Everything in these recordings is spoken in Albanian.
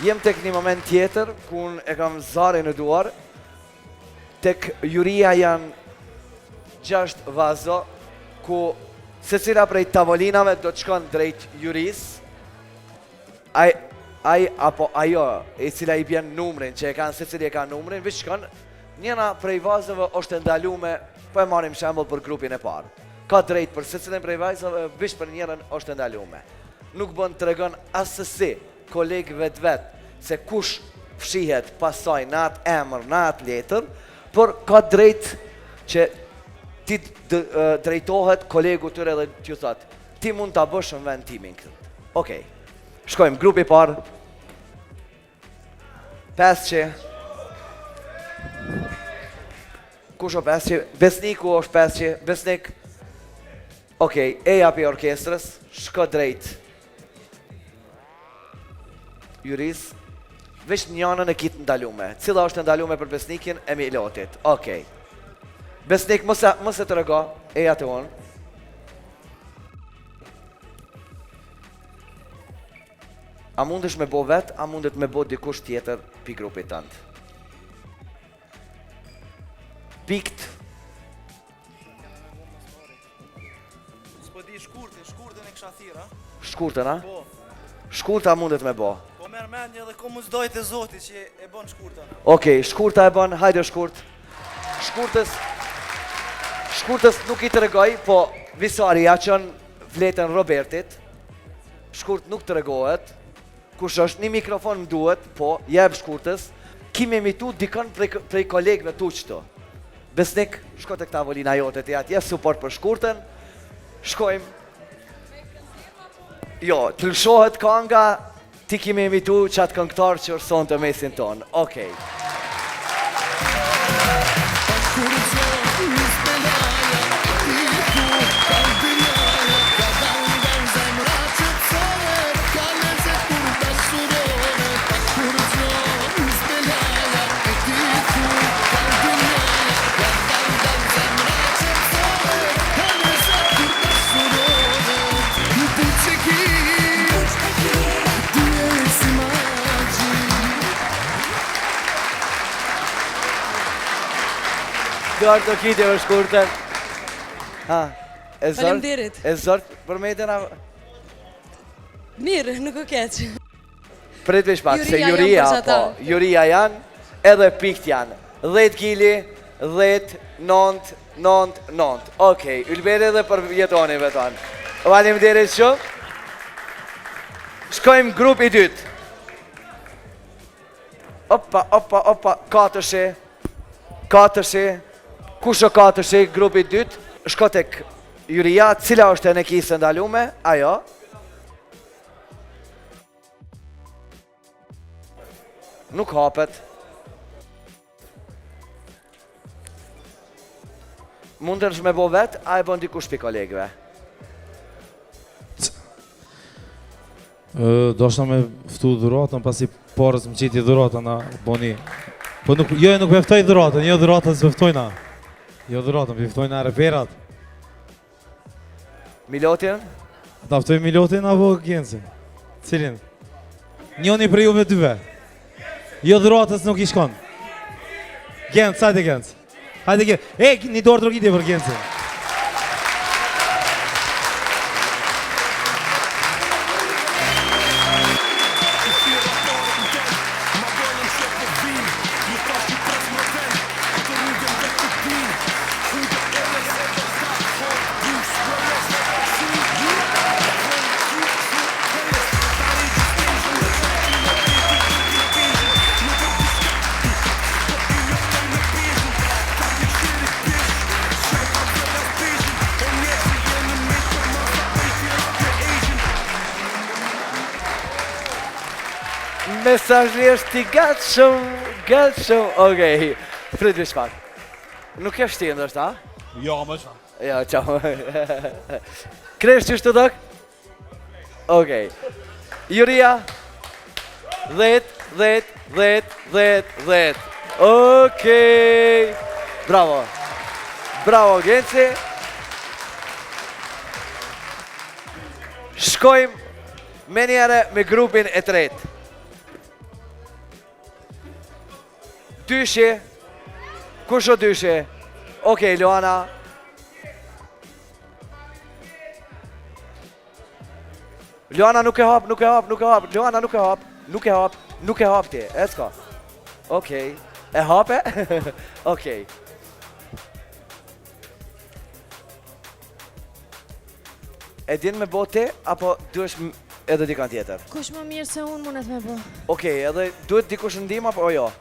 Jem tek një moment tjetër, ku unë e kam zare në duar, tek juria janë 6 vazo, ku se cila prej tavolinave do të shkon drejt juris, ai apo ajo e cila i bjen numrin, që e kanë se cili e ka numrin, vish shkon, njëna prej vazove është ndalume, po e marim shembull për grupin e parë. Ka drejt për se cilin prej vazove, vish për njërën është ndalume. Nuk bën të regon asësi kolegëve të vetë, se kush fshihet pasaj në atë emër, në atë letër, por ka drejt që ti drejtohet kolegu tëre dhe t'ju thot, ti mund t'a bësh në vend timin këtë. Okej, shkojmë, grupi parë, 500, kush o 500, Besniku është 500, Besnik, okej, e japi orkestrës, shko drejt juris, veç njënën e kitë ndalume. Cila është ndalume për Besnikin e Milotit. Okej. Besnik, mëse të rego, eja të unë. A mundesh me bo vetë, a mundet me bo dikush tjetër pi grupit tëndë? Pikt. S'po di shkurtën e kisha thirë, a? Shkurtën, a? Po. Shkurta mundet me bo. Po merë mendje dhe komu zdojt e zoti që e bën shkurtën. Okej, shkurta e bën, hajde shkurt. Shkurtës nuk i të regoj, po Visari ja qën vletën Robertit. Shkurt nuk të regohet. Kush është, një mikrofon më duhet, po jeb shkurtës. Kim e mitu dikën prej kolegëve tu qëto. Besnik, shko të këta volina jote të atje, support për shkurtën. Shkojmë. Jo, të lëshohet kanga, ti kime imitu qatë këngëtar qëërson të mesin tonë. Okej. Duar të kiti për shkurtën. Faleminderit. E zort për metën a... Mirë, nuk o keqë. Prit vish pak, se Juria janë për po, juria janë, edhe pikt janë. 10 kili, 10, 9, 9, 9. Okej, Ylberi edhe për jetoni veton. Faleminderit shumë. Shkojmë grupi dytë. Opa, katërshi. Kush o katërshi, grupi dytë, shko tek juria, cila është e në kisë ndalume, ajo. Nuk hapet. Mundën është me bo vetë, a e bon dikush pi kolegëve? Do shta me ftu dhuratën, pasi parës më qiti dhuratën a boni. Po nuk pëftoj dhuratën, jo dhuratën së pëftojna. Jo dhuratën, pëftojna reperat. Milotin? Ta pëftoj Milotin apo Gjencin? Cilin? Njoni për juve dyve. Jo dhuratës nuk i shkon. Genc, hajde Genc. Hajde Genc. E, një dorë drogitje për Gencin. Mesazhjesht ti gatshëm, okej. Prit vish pak. Nuk e shti ndështë, a? Jo, më shfa. Jo, qau. Kresh që shtë dok? Okej. Juria, 10. Okej. Bravo, Genci. Shkojmë me njëre me grupin e tretë. Dyshi. Kush o dyshi? Okej, Luana. Luana nuk e hap. Luana nuk e hap ti, e s'ka. Okej. E hape? Okej. E din me bote, apo duesh edhe dikant tjetër? Kush më mirë se unë mundet me bë. Okej, edhe duhet dikush ndim apo jo?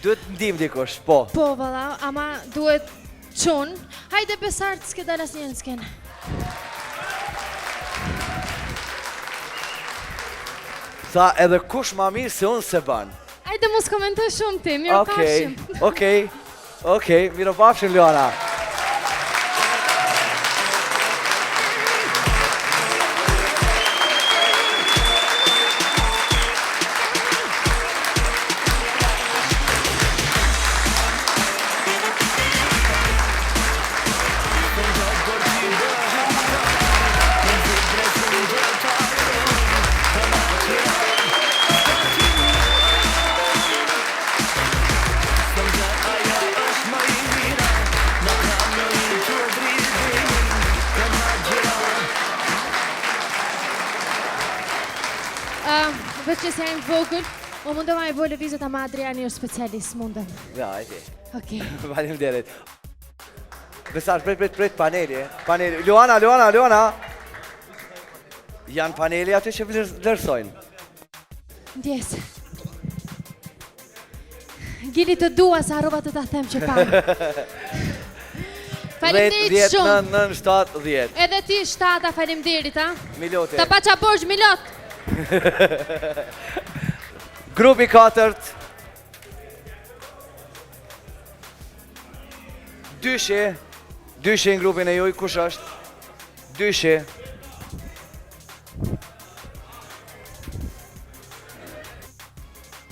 Duhet ndim dikush, po. Po, valla, ama duhet çun. Hajde besart, s'ke dal asnjë në skenë. Tha edhe kush ma mirë se unë se ban. Hajde mos komentoj shumë ti, mirë pafshim. Okej, mirë pafshim, Luana. Veç që si jajnë të vogël, o mundëm a i bojë lëvizet ama Adriani është specialist, mundëm. Ja, ajti. Okej. Valim derit. Besar, prit paneli. Paneli. Luana. Janë paneli aty që vlerësojnë. Ndjes. Gili të dua sa harrova të ta them që parë. Faleminderit 10, shumë. 9, 7, 10. Edhe ti 7, faleminderit, ha? Milote. Ta pa qa borgj, Milot. Grupi 4. Dyshi në grupin e juj, kush është? Dyshi.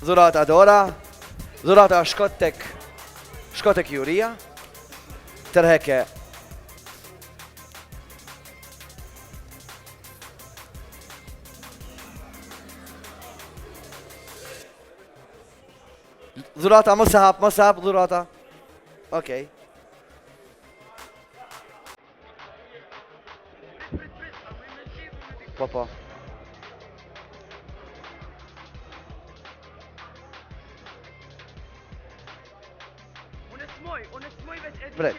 Dhurata Dora. Dhurata shkot tek Juria. Tërheke. Dhurata, mos e hap dhurata. Okej. Po. Unë smoj veç e Vret.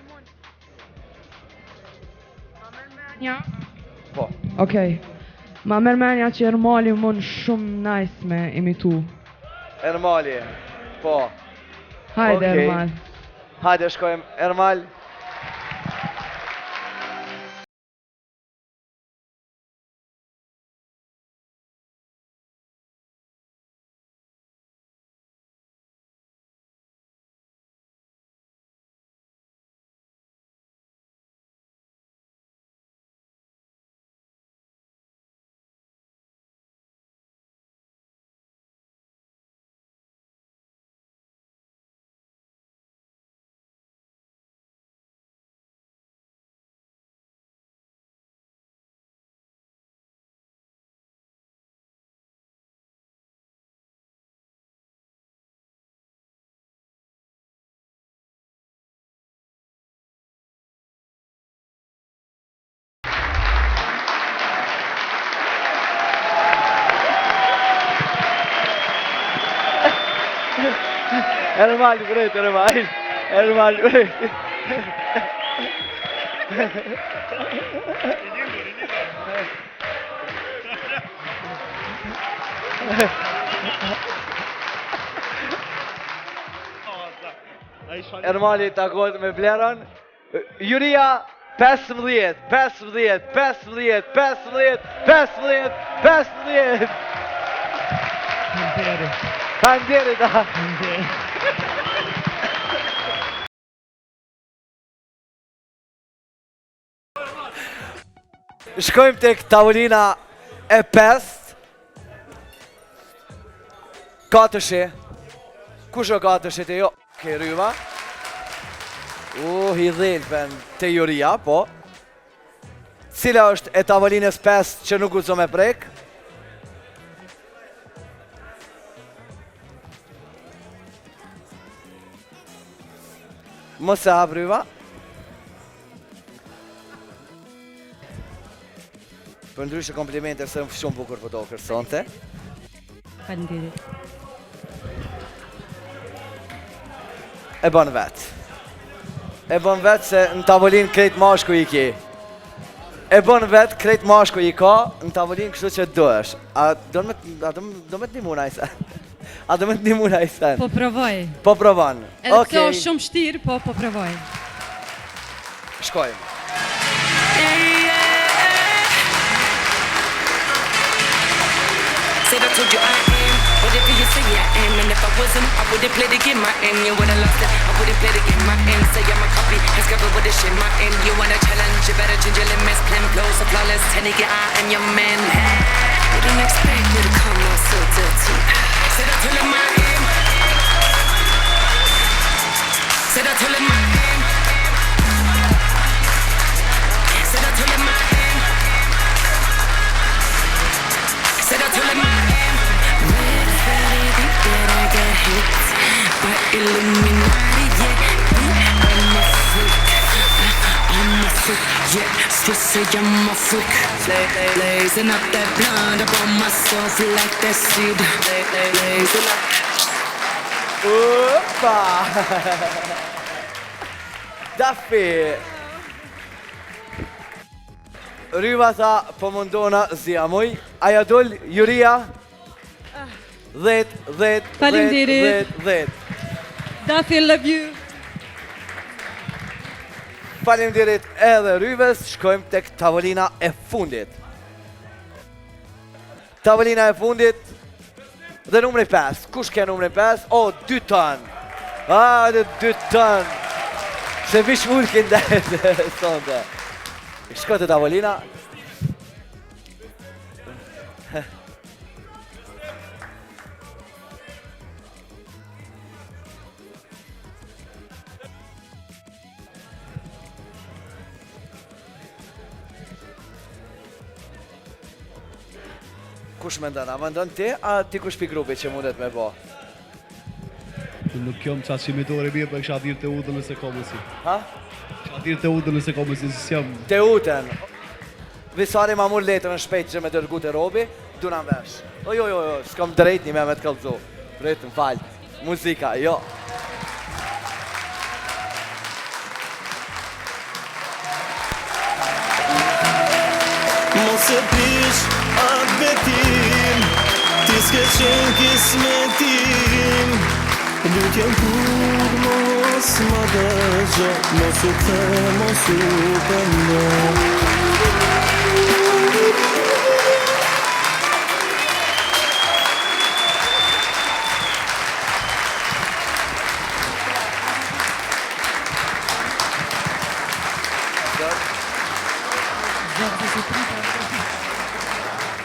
Ja. Po. Okej. Ma merr menja që Ermali mund shumë nice me imitu. Ermali. Po. Hajde Okej. Ermal. Hajde shkojmë Ermal. Ermal, vret, Ermal, vret. Ermali takohet me Bleron. Juria 15. Faleminderit. Shkojmë tek tavolina e 5. Katëshi. Kush o katëshi të jo? Ke rryma. I dhelpen të Juria, po. Cila është e tavolinës 5 që nuk guxo me prek? Mos e hap Ryva. Për ndryshe komplimente se më shumë bukur po do kërsonte. Faleminderit. E bën vetë. E bën vetë se në tavolin krejt mashku i ki. E bën vetë krejt mashku i ka në tavolin kështu që duhesh. A do me të një muna i sen? A do me të një muna i sen? Po provoj. Po provan. Edhe kjo është shumë shtirë, po provoj. Shkojmë. Said I told you I am, whatever you say I am. And if I wasn't, I would've played to get my end. You would've lost it, I would've played to get my end. Say I'm a copy, discover what this shit my end. You wanna challenge, you better change your limits. Plan flow, so flawless, Tenneke, I am your man. You didn't expect me to come out so dirty. Said I told him I am. Said I told him I am. Said I told him I am. Said I told him I am. Red Friday, think that I got hit by Illuminati, yeah. I'm a freak, yeah. Just say I'm a freak. Blazing up that blonde upon myself like that seed. Blazing up. Opa! Dafi! Ryva tha, po mundona zia muj. Aja dul, Juria. 10. Faleminderit. Dafi, love you. Faleminderit edhe Ryves, shkojmë tek tavolina e fundit. Tavolina e fundit dhe numri 5. Kush ke numri 5? O, 2 ton. Hajde 2 ton. Se vish mulkin dhe sonte. Shko të tavolina. Kush me ndona? Me ndonë ti, a ti kush pi grupi që mundet me bo? Nuk jam qa që mi dore bje, për kësha dirë të udhën nëse ka mësi. Ha? Kësha dirë të udhën nëse ka mësi, si s'jam. Te uten. Visari ma mur letën në shpejt që me dërgu të robi, du në mvesh. Jo, s'kam drejt një me të kalëzu. Drejt në falj. Muzika, jo. Mos e prish atë betim, ti s'ke qenë kismetim. Lutjem kur mos ma dëgjo, mos u the, mos u pëndo.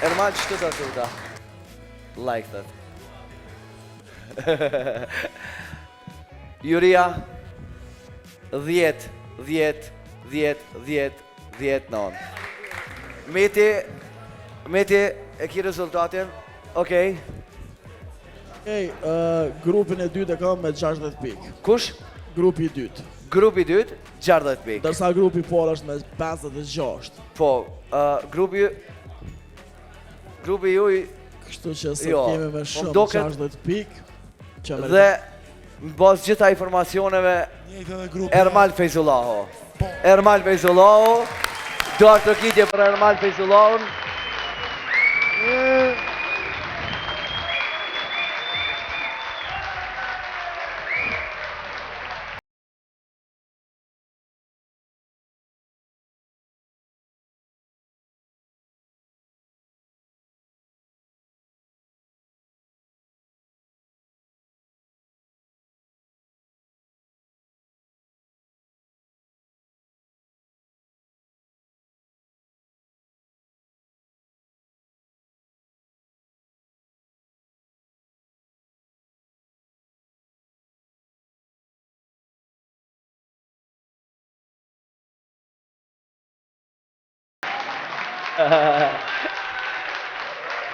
Ermal, që të të da? Like that. Juria, 10, 9. Meti, e ki rezultatin? Okej. Grupin e dytë e kam me 60 pik. Kush? Grupi i dytë. Grupi 2, 60 pik. Dërsa grupi parë është me 56. Po, grupi juj... Kështu që se Jo, kemi me shumë doket- 60 pik. Dhe në bazë gjitha informacioneve Ermal Fejzullahu. Ermal Fejzullahu. Duar të kitje për Ermal Fejzullahun.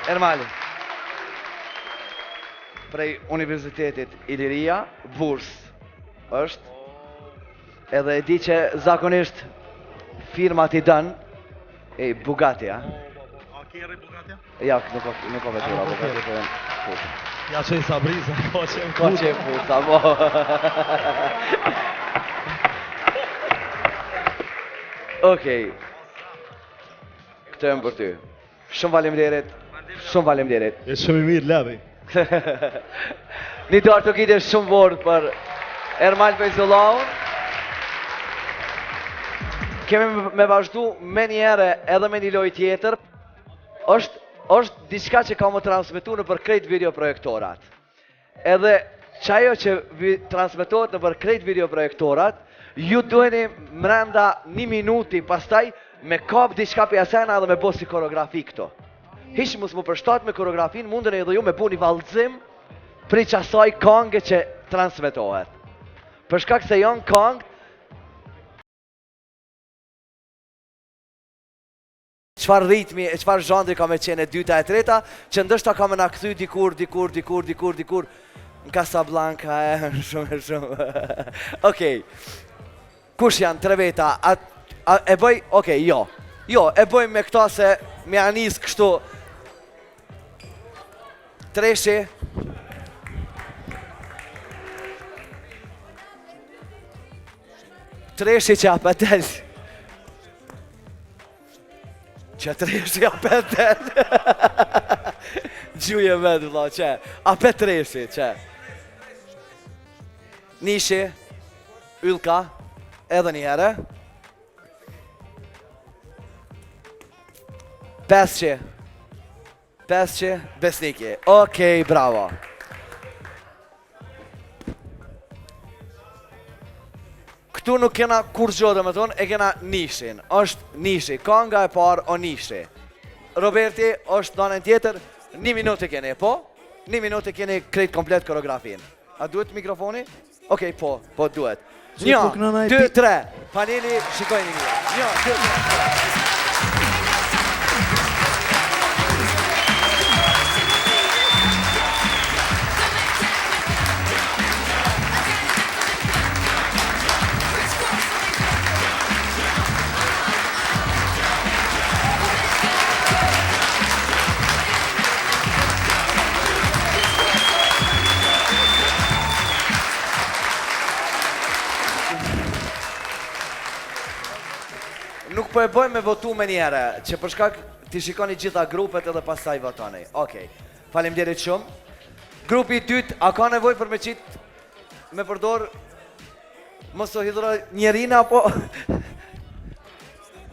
Ermali. Prej Universitetit Iliria, burs është Edhe e di që zakonisht firmat i dënë, Bugatti, a? A kjeri Bugatja? Ja, nuk o vetura, Bugatti, po janë fusa. Ja që i Sabriza, po që e Ko që e fusa, mo. Okej. Këtë e më për ty. Shumë faleminderit. Shumë faleminderit. E shumë i mirë, Levi. Një dorë të kite shumë vorë për Ermal Fejzullahu. Kemi me vazhdu me njëre edhe me një lojë tjetër. është diçka që ka më transmitu në për krejt videoprojektorat. Edhe qajo që transmitohet në për krejt videoprojektorat, ju duheni mrenda 1 minuti pastaj me kap diçka për jasena dhe me bo si koreografi këto. Hish mus më përshtat me koreografin, mundën edhe ju me bu një valdzim pri qasaj kangë që transmitohet. Për shkak se janë kangë qfar ritmi, qfar zhandri ka me qene 2-a e 3-a, që ndështë ka me na këthy dikur, në Casablanca, shumë. Okej, kush janë 3 veta, e bëj, okej, jo, e bëj me këta se me anis kështu, Treshi, që apetel, që Treshi apetel, gjuje me dhe vla, që, apet Treshi, që, Nishi, Ylka, edhe një herë, 5 Besniki, okej, bravo. Këtu nuk kena kur gjo dhe me thonë, e kena Nishin, është Nishi, kanga e parë o Nishi. Roberti është danën tjetër, 1 minutë keni, po? 1 minutë keni krejt komplet koreografin. A duhet mikrofoni? Okej, po duhet. 1, 2, 3, paneli, shikojnë një. 1, 2, 3. Nuk po e bëjmë me votu me njëre, që përshkak t'i shikoni gjitha grupet edhe pasaj votoni. Okej, faleminderit shumë. Grupi 2, a ka nevoj për me qitë me përdor mos o hidhra njerina, apo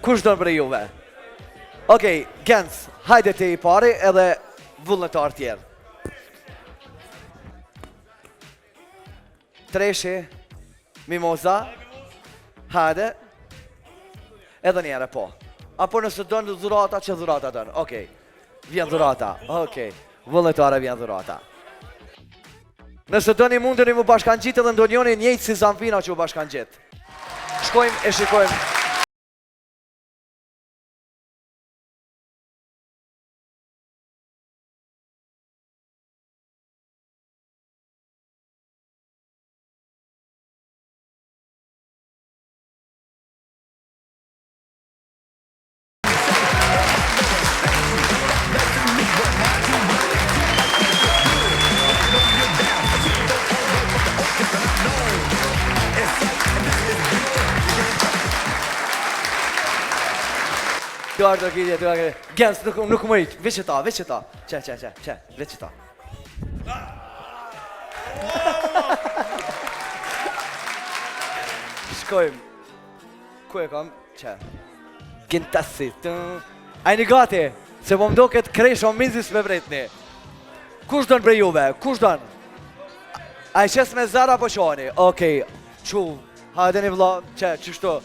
kush do në për juve? Okej, Gens, hajde të i pari edhe vullnetar tjerë. Treshi, Mimoza, hajde. Edhe njëre, po. Apo nëse dënë dhurata, që dhurata dënë. Okej, vjen dhurata. Okej, vullnetare vjen dhurata. Nëse dëni mundën i mu bashkan gjitë edhe ndonjoni njëjtë si Zamfina që u bashkan gjitë. Shkojmë e shikojmë. Duar të kitje, duar të kitje. Gens, nuk më rritë, veç e ta. Që, veç e ta. Shkojmë. Ku e kam? Që? Gintasi. Ajni gati, se po mdo këtë krejsh o mizis me vretni. Kush do në prej juve? Kush do në? A i qes me zara po qoni? Okej, qu, hajde një vla, qështu?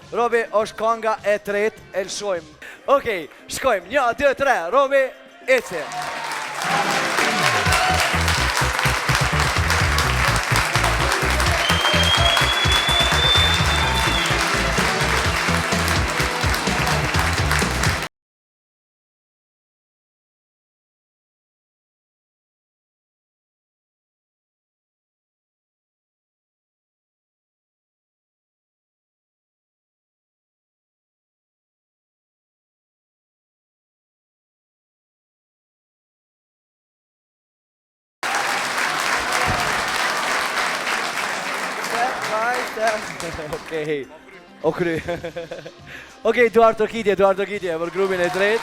Robi është kanga e 3, e lëshojmë. Okej, shkojmë, 1, 2, 3, Robi, eci. Okej. O kry. Okej, Duart Orkidje për grupin e drejt.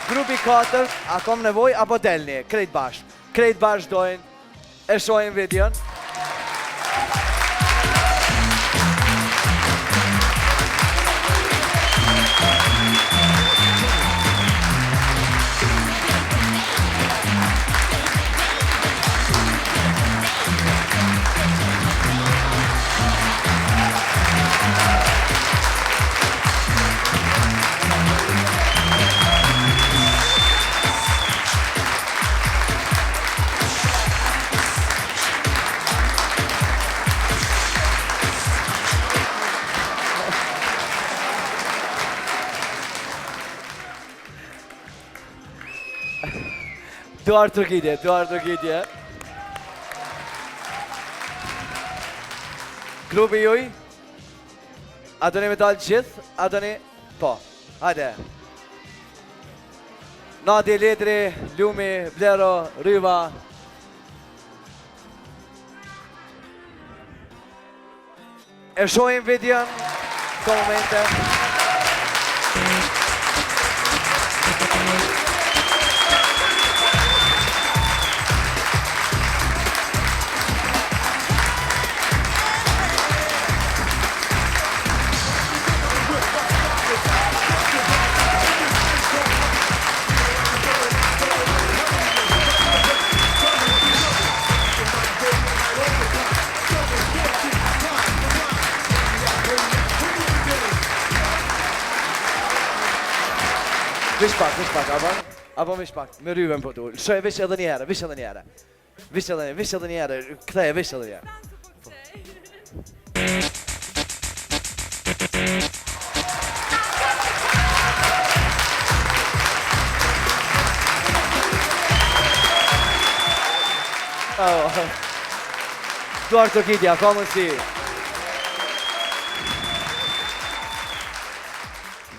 Grupi 4, a kom nevoj apo delni? Krejt bashk dojnë. E shojnë videon. Duart Orkidje. Grupi juj, a do një me dalë gjithë, a do një, po, hajde. Nadi, Letri, Lumi, Blero, Ryva. E shojmë videon, këto momente. Vish pak, apo vish pak, me ryven po tu. Shoj, vish edhe një herë. Vish edhe një herë, ktheje, vish edhe një herë. Duart Orkidja, ka mundësi.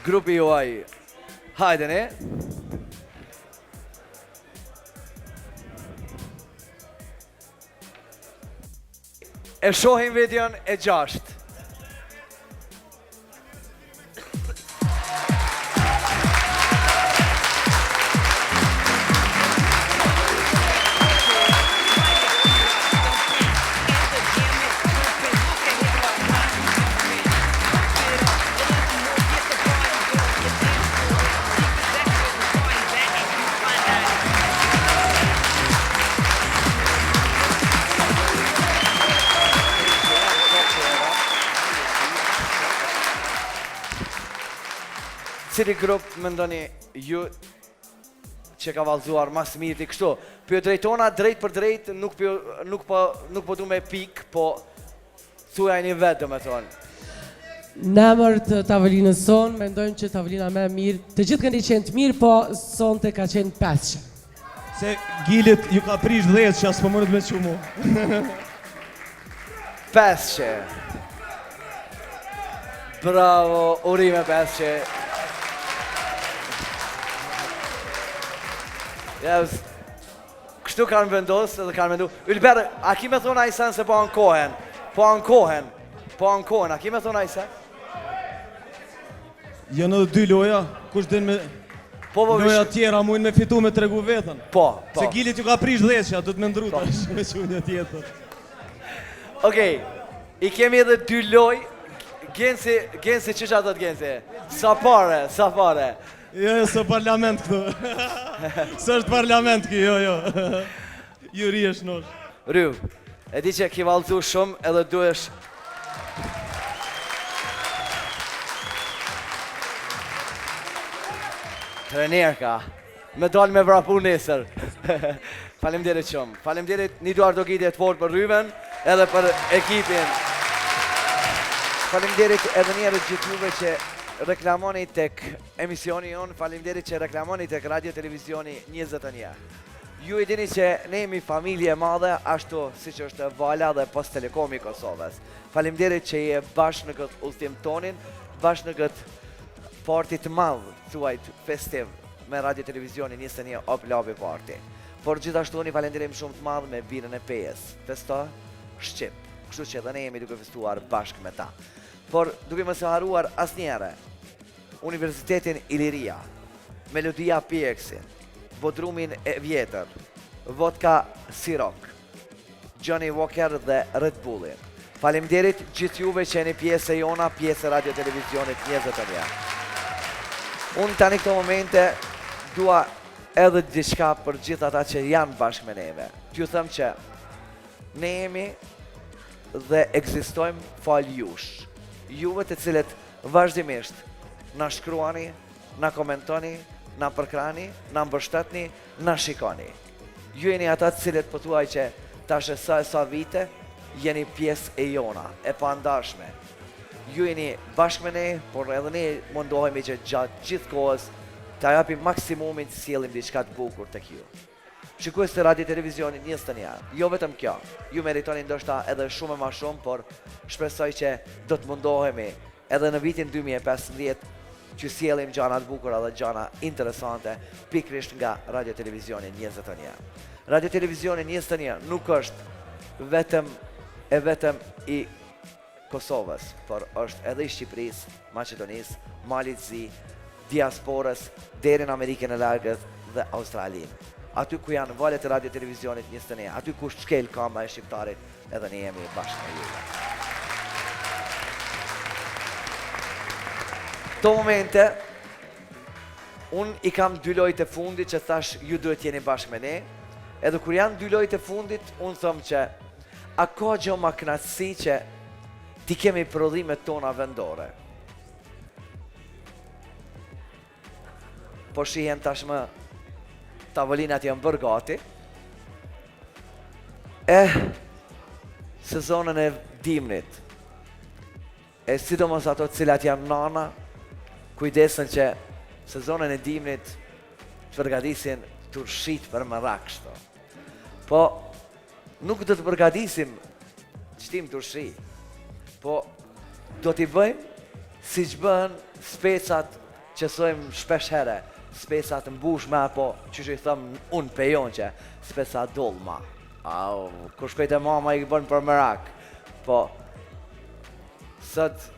Grupi juaj. Hajde ne. E shohim videon e 6. Cili grup më ndoni ju që ka valzuar mas mirë kështu? Për drejtona drejt për drejt nuk po du me pik, po thuaj një vetë me thonë. Në emër të tavolinës sonë, mendojmë që tavolina me mirë, të gjithë këndi qenë të mirë, po sonte ka qenë 5. Se Gilit ju ka prish 10 që asë po mërët me që mu. 5. Bravo, urime 5. Kështu kanë vendosë edhe kanë mendu. Ylber, a ki me thonë Ajsen se po ankohen? Po ankohen, a ki me thonë Ajsen? Janë edhe 2 loja, kush din me loja tjera mujnë me fitu me tregu vetën. Po. Se Gilit ju ka prish 10 që, du të me ndru tash me që një tjetër. Okej, i kemi edhe 2 loj. Gensi që që atët Gensi? Sa pare? Jo, së parlament këtu. Së është parlament këtu, jo. Juri është nosh. Ryv, e di që ki valzu shumë edhe duesh... Trenerka, me dalë me vrapu nesër. Faleminderit shumë. Faleminderit një Duart Orkidje të fortë për Ryven edhe për ekipin. Faleminderit edhe njerë gjithë juve që reklamoni tek emisioni jonë, faleminderit që reklamoni tek radio televizioni 21. Ju i dini që ne jemi familje madhe, ashtu si që është Vala dhe Post Telekomi Kosovës. Faleminderit që je bashkë në këtë udhtim tonin, bashkë në këtë partit madhë, thuajt festiv me radio televizioni 21 Op Labi Party. Por gjithashtu një falenderim shumë të madhë me birën e pejes. Festo Shqip. kështu që edhe ne jemi duke festuar bashkë me ta. Por duke mos e haruar asnjëherë Universitetin Iliria, Melodia PX, Bodrumin e vjetër, Vodka Sirok, Johnny Walker dhe Red Bullin. Faleminderit gjithë juve që jeni pjesë e jona, pjesë e radio televizionit 20 vjet. Unë tani këto momente dua edhe diçka për gjithë ata që janë bashkë me neve. T'ju them që ne jemi dhe ekzistojmë fal jush. Juve të cilët vazhdimisht na shkruani, na komentoni, na përkrani, na mbështetni, na shikoni. Ju jeni ata të cilët po thuaj që tash e sa vite jeni pjesë e jona, e pandashme. Ju jeni bashkë me ne, por edhe ne mundohemi që gjatë gjithë kohës ta japim maksimumin të sjellim diçka të bukur tek ju. Shikues të radio televizionit 21, jo vetëm kjo, ju meritoni ndoshta edhe shumë më shumë, por shpresoj që do të mundohemi edhe në vitin 2015 që sjellim gjana të bukura dhe gjana interesante pikrisht nga radio televizioni 21. Radio televizioni 21 nuk është vetëm i Kosovës, por është edhe i Shqipërisë, Maqedonisë, Malit Zi, diasporës, deri në Amerikën e Largët dhe Australinë. Aty ku janë valët e radio televizionit 21, aty ku shkel kamba e shqiptarit, edhe ne jemi bashkë me ju. Këto momente, unë i kam 2 lojtë e fundit që thash ju duhet jeni bashkë me ne, edhe kur janë 2 lojtë e fundit, unë thëmë që a ka gjë ma knatësi që ti kemi prodhimet tona vendore. Po shihen tashmë tavolinat janë bërë gati. Sezonën e dimnit. Sidomos ato cilat janë nana, kujdesen që sezonën e dimnit të përgatisin turshit për mërak shto. Po, nuk do të përgatisim qëtim turshi, po do t'i bëjmë si që bëhen specat që sojmë shpesh here, specat mbushme apo që i thëmë unë pejon që specat dolma. Kur shkojt e mama i bën për mërak, po sët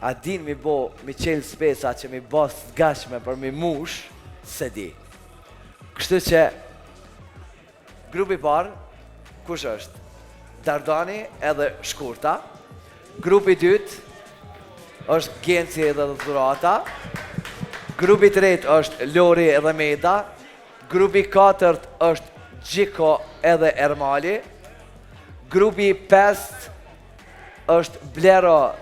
a din mi bo mi qelë specat që mi bas të gashme për mi mush, se di. Kështu që grupi parë, kush është? Dardani edhe Shkurta. Grupi dytë është Genci edhe Dhurata. Grupi tretë është Lori edhe Meda. Grupi katërt është Gjiko edhe Ermali. Grupi 5 është Blero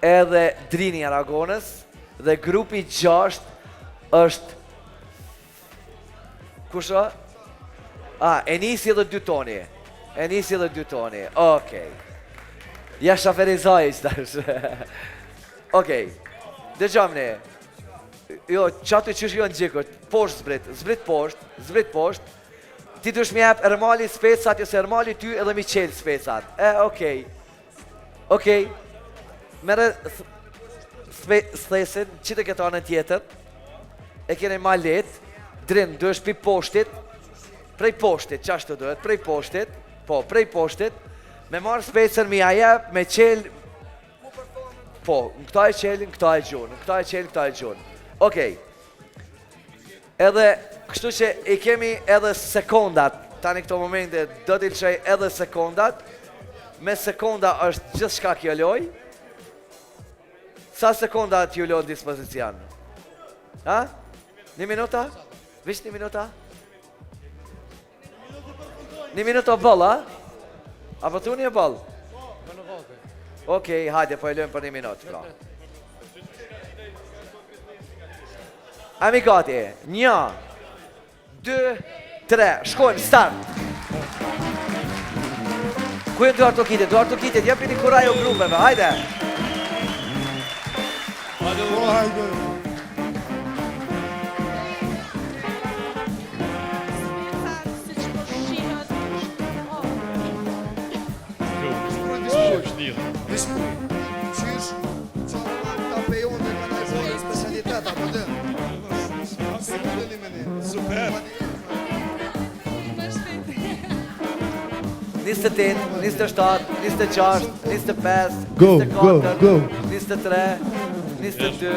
edhe Drini Aragonës. Dhe grupi 6 është kusha? Enisi dhe Dytoni. Enisi dhe Dytoni, okej. Ja shaferizaj ishtash. Okej, dëgjamni. Jo, qatë që shkjon gjikët, posht zbrit posht. Ti dush mi jep Ermali specat, jose Ermali ty edhe mi qelë specat. Okej. Mere thesin, qitë këtë anën tjetër, e kene ma letë, Drin, du është pi poshtit, prej poshtit, qashtu duhet, prej poshtit, me marë specën mi ajep, me qelë, po, në këta e qelë, në këta e gjunë, Okej. Edhe, kështu që i kemi edhe sekondat, tani këto momente, do t'i lëshej edhe sekondat, me sekonda është gjithë shka kjo loj, sa sekonda t'ju lojë në dispozicion? 1 minuta? Vish 1 minuta? 1 minuta bëll, Apo tu një bëll? Okej, hajde, po e lojmë për 1 minutë, pra. Ami gati, 1, 2, 3, shkojmë, start! Ku e Duarto Kitit, jepni një kuraj o grupeve, hajde! Hajde! 28, 27, 26, 25, Go, 24, go, go. 23, 22,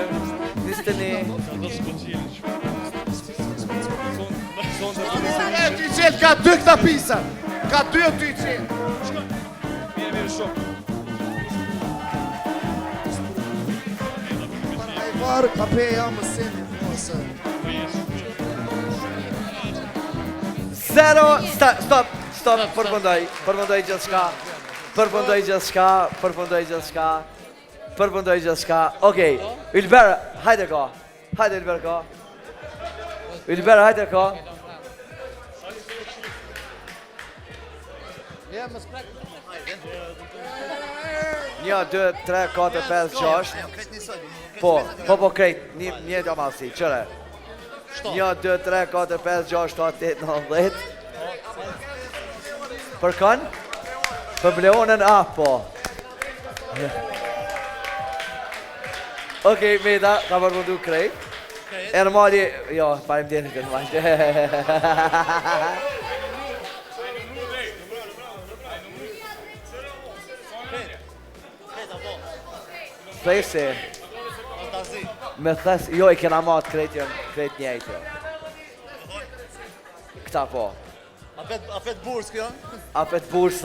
21. Ty qenë ka 2 këta pisa. Ka 2 ty qenë. Mirë shumë. Varë ka peja më seni ose. 0, stop, përmëndoj gjithë shka, okej, Ylber, hajde ka, Ylber, hajde ka. Një, 2, 3, 4, 5, 6. Po, krejt, një të amasi, qëre. 1, 2, 3, 4, 5, 6, 7, 8, 9, 10. Për kanë? Për Bleonën A, po. Okej, Meda, ka përmundu krejt. Ermali, jo, parim djeni këtë majtë. Thesi. Me thes, jo i kena matë krejt njejtë. Këta po. Apet burs kjo? Apet burs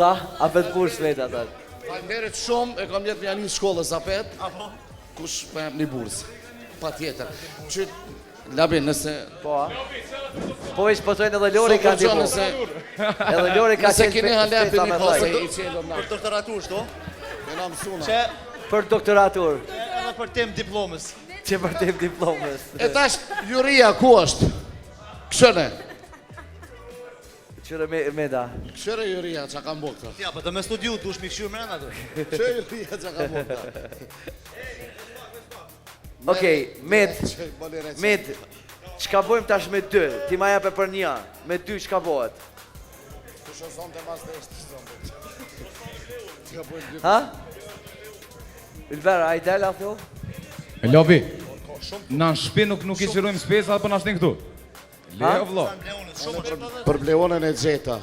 me të atët. Falënderit shumë, e kam jetë një anin shkollës apet. Kush për jam një burs. Pa tjetër. Qyt, Labin, nëse... Po, a? Po ish pëtojnë edhe Lori ka t'i po. Edhe Lori ka nëse qenë keni halem për një kose thaj. i qelëm na. Për doktoratur, shto? Kena mësuna. Për doktoratur. Edhe për tem diplomës. Që për tim diplomës. E tash, juria ku është? Këshëne? Qëre Meda. Këshëre juria që kam bo këta? Ja, për të me studiu, du shmi këshyrë mërën atë. Që juria që kam bo këta? Okej, Med, qka bojmë tash me 2? Ti ma jape për 1, me 2 qka bojët? Kështë zonë të mas të eshtë zonë. Ha? Ylber, a i del a thjo? E lobi, na në shpi nuk i qirujmë spesa për na shtin këtu. Leo vlo. Për Bleonën e gjeta.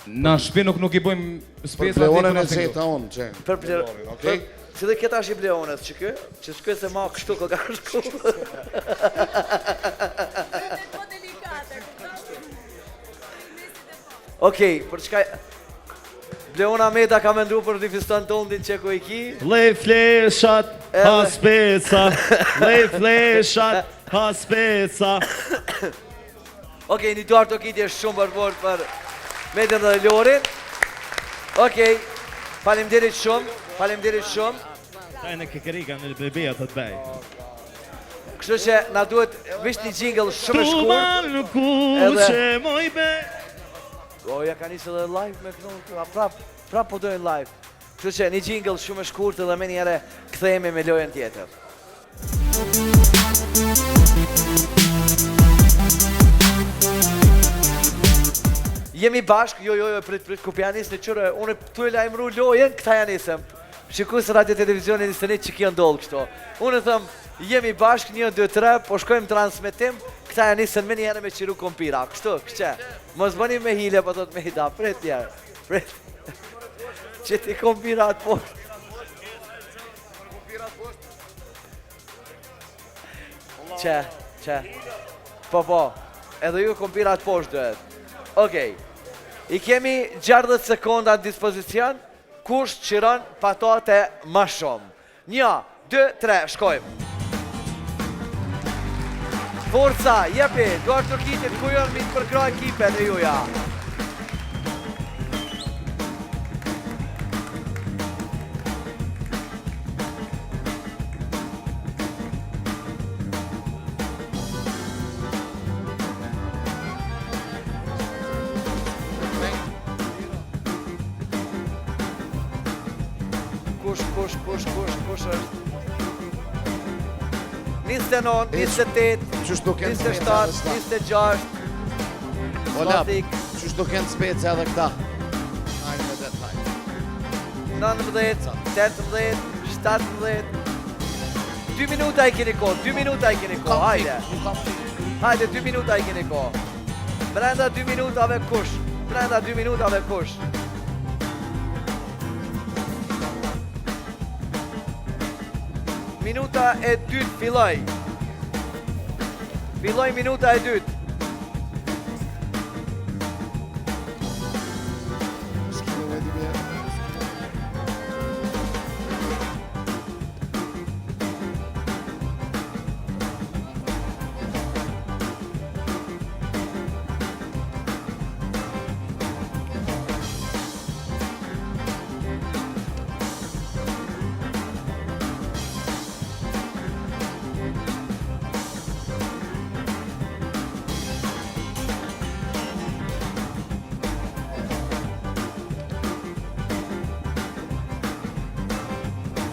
Na në shpi nuk i bojmë Për spesa Bleonën e gjeta unë, që. Për si dhe këta është i Bleonës që kë? Që shkë se ma kështu ko ka shku. Okej, për çka... Bleona Meda ka mendu për një fiston tondin që ku i ki? Lej fleshat, ha speca. Lej fleshat, ha speca. Okej, një duart o kitje shumë përbord për Medën dhe Lorin. Okej, faleminderit shumë. Taj në kekerika në bebeja të të bej. Kështu që na duhet visht një jingle shumë shkurt. Tuman në kuqe moj be. O, ja ka nisë edhe live me kënu, prap po dojnë live. Kështu që një jingle shumë shkurt edhe me njëre këthejme me lojën tjetër. Jemi bashk, jo, prit, ku pja nisë në qërë, unë tu e lajmëru lojën, këta ja nisëm. Shiku se radio televizionin nisë një që kjo ndollë kështo. Unë e thëmë, jemi bashk, 1, 2, 3, po shkojmë transmitim, këta ja nisën me njëherë me qiru kompira, kështu, kështë. Mos bëni me hile, po do të me hida, prit njerë, prit. Që ti kompira atë poshtë. Që. Po, edhe ju kompira atë poshtë duhet. Okej, i kemi 60 sekonda në dispozicion, kush qiron patate ma shumë. 1, 2, 3, shkojmë. Forca, jepi, duar të kitit ku jërë mitë përkra ekipe në juja. Kush është? 29, 28, 27, 26. Ola, qështë do kënë spece edhe këta? 19, 18, 17. 2 minuta i keni ko, hajde. Hajde, 2 minuta i keni ko. Brenda 2 minutave kush? Minuta e dytë filloj. Filloj minuta e dytë.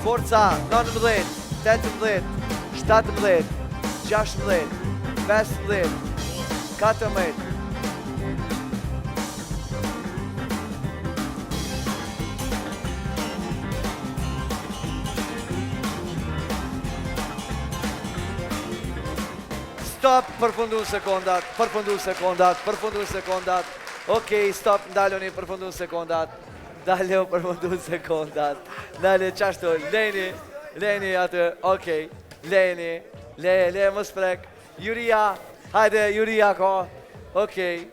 Forca 19, 18, 17, 16, 15, 14. Stop, përfundu sekondat, përfundu sekondat, përfundu sekondat. Okej, stop, ndaloni, përfundu sekondat. Dalë, përfundu sekondat. Dalë, qashtu, lejni atë, okej. Le, më sprek. Juria, hajde, Juria ko. Okej.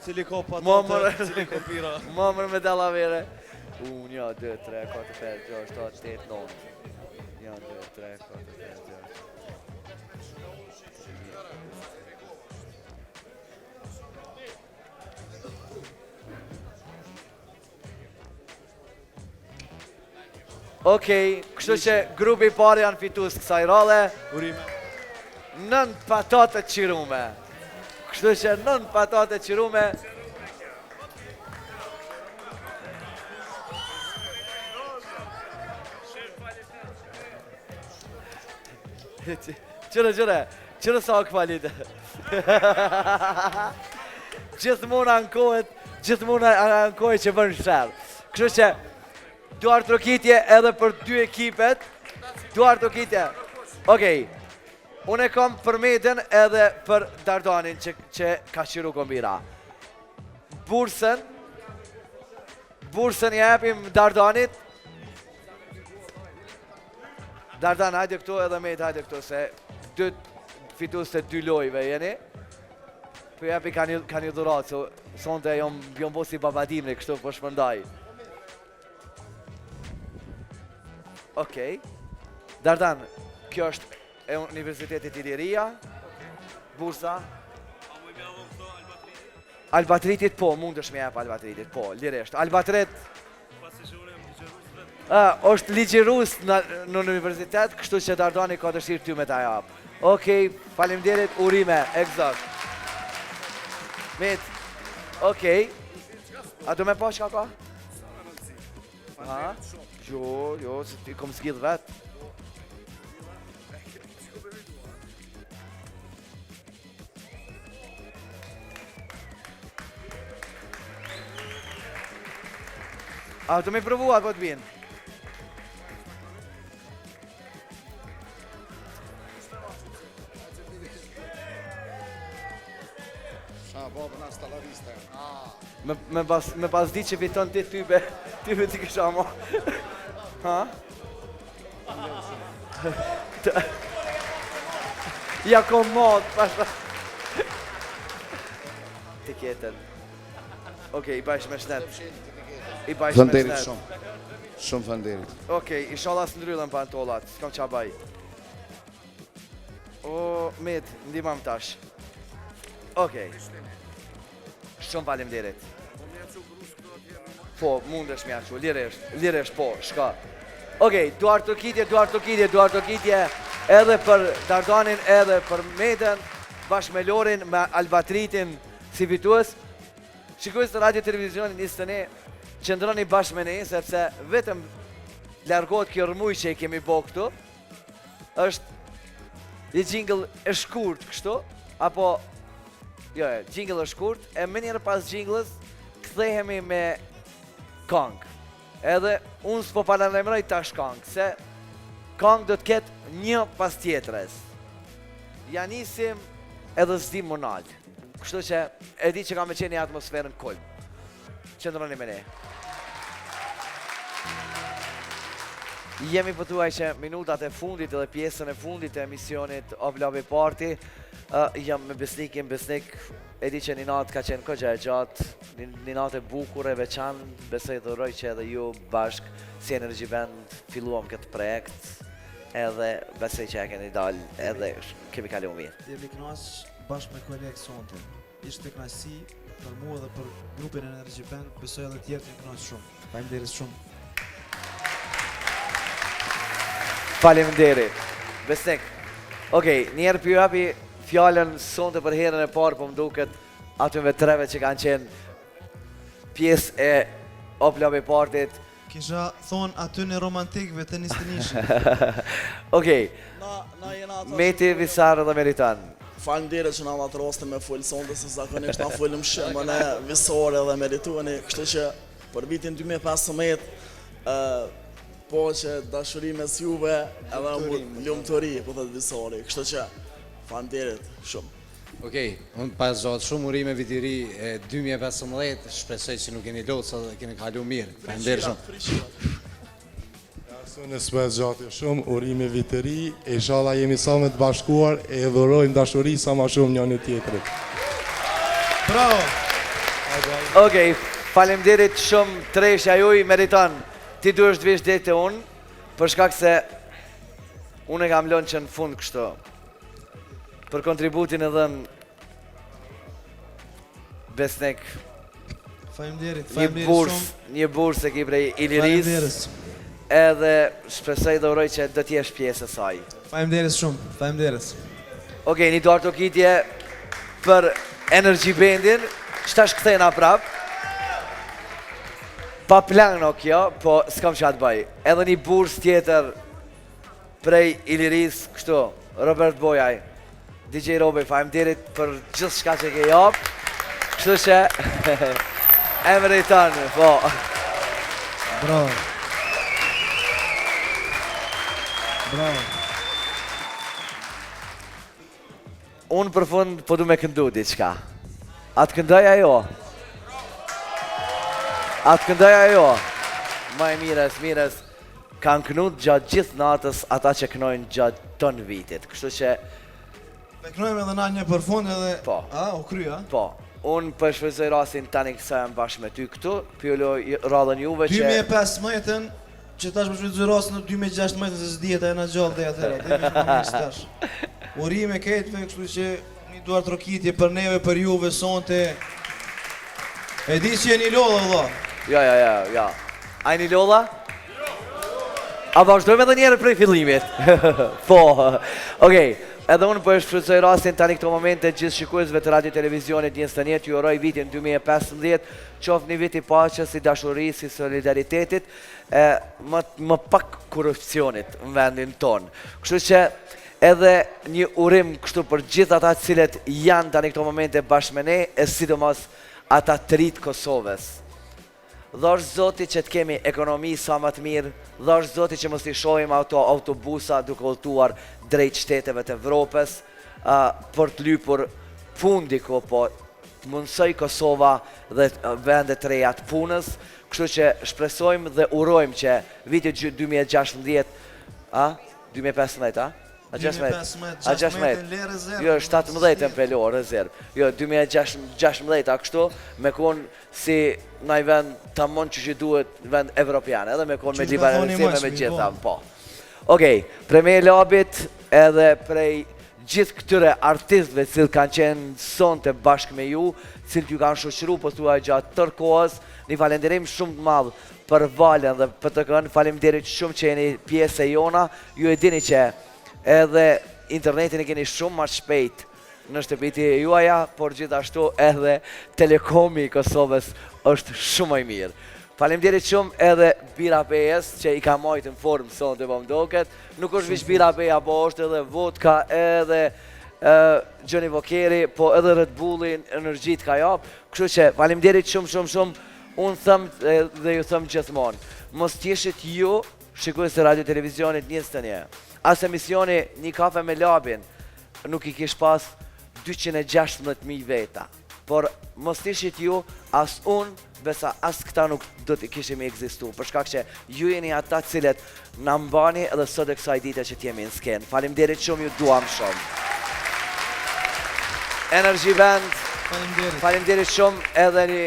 Cili ko patate, cili ko pira. Momër me dallavere. 1, 2, 3, 4, 5, 6, 7, 8, 9. 1, 2, 3, 4, 5, 6. Okej, kështu që grupi i parë janë fitues kësaj rale. Urime. 9 patate qirume. Kështu që 9 patate qirume. Qërë sa o këfalit. Gjithmonë ankohet që bërnë shërë. Kështu që duar trokitje edhe për 2 ekipet. Duar trokitje. Okej. Unë e kam për Medën edhe për Dardanin që ka qiru kombira. Bursën i japim Dardanit. Dardan, hajde këtu edhe Med, hajde këtu, se 2 fitus të 2 lojve jeni. Për japi ka një dhurat, sonte jom bo si babadimri, kështu për shpërndaj. Okej. Dardan, kjo është e Universitetit Iliria. Bursa. Albatritit, po, mund është me jep Albatritit, po, liresht. Albatrit është ligjirus në universitet, kështu që Dardani ka dëshirë ty me ta jap. Okej, faleminderit, urime, egzakt. Med, okej. A do me pa qka ka? Jo, se ti kom s'gidh vetë. A do me provu atë po të vinë? Me pas di që fiton ti tybe ti kësha mo. Ha? Ja kom mod, pasha. Tiketën. Okej, i bajsh me shnet. Fënderit shumë. Shumë fënderit. Okej, inshallah së ndryllën pantollat, s'kam qa baj. O, Med, ndimam tash. Okej. Shumë faleminderit. Po, mundesh mja që, liresht, po, shka. Okej, duar të kitje, edhe për Dardanin, edhe për Medën, bashkë me Lorin, me Albatritin, si fitues. Shikues të radio televizionin istëni, qëndroni bashkë me ne, sepse vetëm largohet kjo rëmuj që i kemi bo këtu, është një jingle e shkurt kështu, apo, jo, jingle e shkurt, e më njërë pas jingles, kthehemi me kong. Edhe unë s'po paralemroj tash kong, se kong do të ketë një pas tjetres. Ja nisim edhe s'dim më nalë. Kështu që e di që ka me qenë një atmosferën kulm. Qëndroni me ne. Jemi pëtuaj që minutat e fundit edhe pjesën e fundit e emisionit Of Love Party. Jam me Besnik, e di që një natë ka qenë këgja e gjatë, një natë e bukur e veçan, besoj të uroj që edhe ju bashk si Energy Band filluam këtë projekt, edhe besoj që e keni dalë edhe kemi kalu mirë. Jemi kënaqë bashkë me kolegë sonte. Ishte kënaqësi për mua dhe për grupin Energy Band, besoj edhe tjerë të kënaqë shumë. Faleminderit shumë. Faleminderit. Besnik. Okej, njerë për ju hapi fjallën sonte për herën e parë, po më duket atyve treve që kanë qenë pjesë e Of Love Partyt. Kisha thonë aty në romantikëve të nisë. Okej, Meti, Visar dhe Meritan. Faleminderit që na dha rastin me fol sonte, se zakonisht na folëm shumë ne Visore dhe Meritani, kështu që për vitin 2015 po që dashuri mes juve edhe lumturi, po thot Visori, kështu që faleminderit shumë. Okej, unë pas gjatë shumë urime viti ri 2015, shpresoj që nuk keni lodhë sa dhe keni kalu mirë. Faleminderit shumë. Në s'pes gjatë shumë, urime viti ri, e inshallah jemi sa me të bashkuar e dhurojmë dashuri sa ma shumë njëri tjetrit. Bravo! Okej, faleminderit shumë treshja juj, Meritan. Ti du është vish dete unë, për shkak se unë e kam lënë që në fund kështu. Për kontributin e dhën Besnik. Faleminderit shumë. Një bursë e ki prej Iliris. Edhe shpresoj dhe uroj që do t'jesh pjesë e saj. Faleminderit shumë, faleminderit. Okej, një duar të kitje për Energy Bandin, që tash këthejna prap. Pa plan no kjo, po s'kam që atë baj. Edhe një burs tjetër prej Iliris, kështu, Robert Bojaj, DJ Robi, faleminderit për gjithë shka që ke japë. Kështu që, emri tanë, po. Bravo. Bravo. Unë për fund po du me këndu diçka. Atë këndaj ajo? Atë këndaj ajo? Ma e mires, kanë kënut gjatë gjithë natës ata që kënojnë gjatë tonë vitit. Kështu që... Me kënojmë edhe na një për fund edhe... Po. A, u krya? Po. Unë përshfryzoj rastin tani kësa jam bashkë me ty këtu, pjullo radhën juve që... 2015-ën, që tash përshfryzoj rastin në 2016-ën se s'dijet e na gjallë dhe atëra, dhe me shpërmës tash. Urime ketëve, kështu që një duar trokitje për neve, për juve, sonte... E di që e një lodha, vëlla. Ja. A e një lodha? A vazhdojmë edhe njerë prej fillimit. Po, okej. Edhe unë për shfrytësoj rastin tani këto momente gjithë shikuesve të radio televizionit njës të njetë, ju uroj vitin 2015, qof një vit i paqes, si dashuris, si solidaritetit, më pak korupcionit në vendin tonë. Kështu që edhe një urim kështu për gjithë ata cilët janë tani këto momente bashkë me ne, e sidomos ata të rritë Kosovës. Dhash Zoti që të kemi ekonomi sa më të mirë, dhash Zoti që mos i shohim ato autobusa duke udhëtuar drejt shteteve të Evropës, për të lypur fundiko, po të mundsoj Kosova dhe vendet të reja të punës, kështu që shpresojmë dhe urojmë që vitit 2016, 2015, A 16 le rezervë. Jo, 17 për lo rezervë. Jo, 2016 a kështu, me konë si naj vend të mund që duhet vend evropiane, edhe me konë me liberalizime me gjitha, po. Okej, prej me labit edhe prej gjithë këtyre artistëve cilë kanë qenë sonte bashkë me ju, cilë ju kanë shoqëru po thua gjatë tërë kohës, një falenderim shumë të madhë për Valen dhe për të kënë, falenderit shumë që jeni pjesë e jona, ju e dini që edhe internetin e keni shumë ma shpejt në shtëpiti e juaja, por gjithashtu edhe telekomi i Kosovës është shumë i mirë. Faleminderit shumë edhe Bira Bejes që i ka majtë në formë sonte po mdoket. Nuk është vish Bira Beja, po është edhe vodka, edhe Johnny Walkeri, po edhe Red Bullin, energjit ka japë. Kështu që faleminderit shumë, unë thëmë dhe ju thëmë gjithmonë. Mos tjeshit ju, shikues të radio televizionit njës të një. As emisioni Një kafe me labin nuk i kish pas 216.000 veta. por mos tishit ju, as unë, besa as këta nuk do të kishim ekzistu, për shkak që ju jeni ata cilët na mbani edhe sot e kësaj dite që t'jemi në skenë. Faleminderit shumë, ju duam shumë. Energy Band, faleminderit shumë edhe një...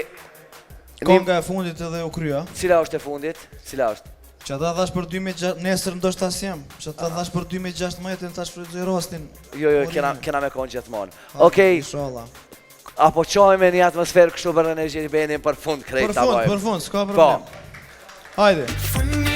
Konga e fundit edhe u krya. Cila është e fundit? Cila është? Që ata thash për 2016, nesër ndoshta s'jam. Që ata thash për 2016, thash shfrytëzoj rastin. Jo, kena me konë gjithmonë. Okej. Apo qojme një atmosferë kështu për Energy Bandin për fund krejt. Për fund, s'ka problem. Po. Hajde.